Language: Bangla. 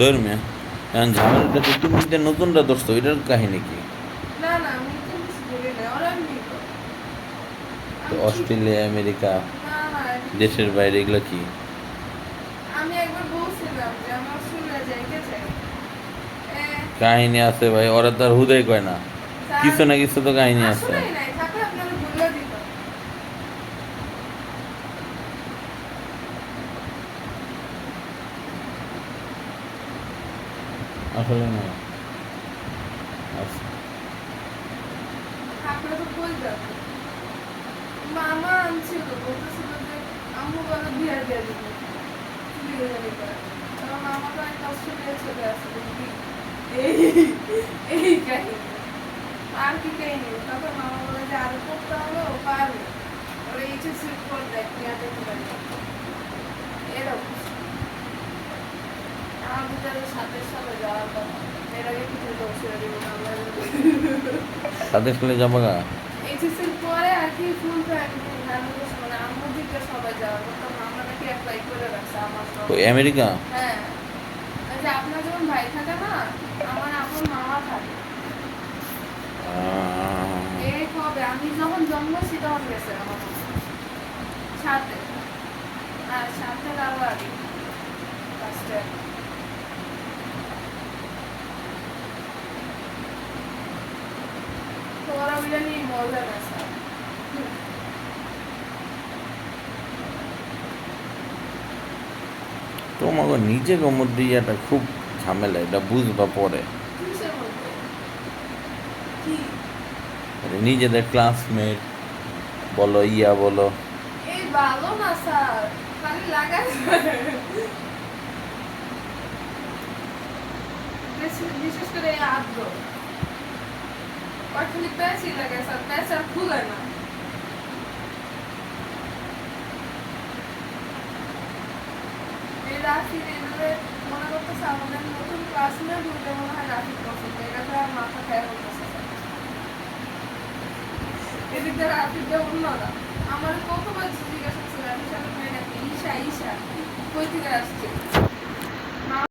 ধর্মীয় এখন ঝামেলাটা তো তুমি যে নতুনটা ধরছো এটার কাহিনী কি? না না আমি তো কিছু বলি না, ওরা এমনি তো। তো আমি ঠিক। অস্ট্রেলিয়া আমেরিকা না না এটা কিছু দেশের বলি বাইরে না। এগুলো কি? আমি একবার বলছিলাম যে আমার শুনে যাইতে চাই। এ, কাহিনী আছে ভাই, ওরা তো আর হুদাই কয় না, স্যার কিছু না কিছু তো কাহিনী আছে। আসলেই নাই, থাকলে আপনারা বলে দিত। আসলে না আচ্ছা। থাকলে তো বলতাম। মামা আনছিল, বলতেছিল যে আম্মু বলে বিয়া দিয়ে দিবে, বিয়ে দিয়ে দিবে। আমার মামা তো এক অস্ট্রেলিয়া চলে আসছে বুঝলি? এই এই কাহিনী। আর কি কাহিনী? তখন মামা বলে যে আরো পড়তে হবে, ও পারবে। ওরা এইচএসসির পর দেখ বিয়া দিতে পারি। এরকম আমার বিচারে 27 সালে যাওয়ার কথা। এর আগে কিছু বছর দিব না আমরা। সাথে সাথে যাবো গা। এইচএসসির পরে আর কি ফুল ফ্যামিলি নানু মানে আম্মু দিকে সবাই যাওয়ার কথা। মামা নাকি অ্যাপ্লাই করে রাখছে আমার সব। ওই আমেরিকা। হ্যাঁ, ওই যে আপনার যেমন ভাই থাকে না, আমার আপন মামা থাকে। এই কবে আমি যখন জন্মছি তখন গেছে আমার মামা। সাথে আর সাথে আরো আগে ফার্স্টে। তো ওরা মিলে নিয়ে মজা গেছে। তোমাকে নিজেকে মধ্যে এটা খুব ঝামেলা, এটা বুঝবা পরে। কিসের মধ্যে? কি? মানে নিজেদের ক্লাসমেট বলো ইয়া বলো। এই ভালো না স্যার, খালি লাগাই। বিশেষ করে এই আদ্র ওর খালি প্যাঁচই লাগে স্যার, প্যাঁচ আর খুলে না। এই রাফির এভাবে মনে করতেছে আমাদের নতুন ক্লাসমেট হইলে মনে হয় রাফির পছন্দ, এটা তো আর মাথা খায় করতেছে স্যার। এদিকে রাফিরটা অন্যরা আমার কতবার জিজ্ঞাসা করছে রাফির সাথে মেয়ে নাকি ঈশা ঈশা কই থেকে আসছে।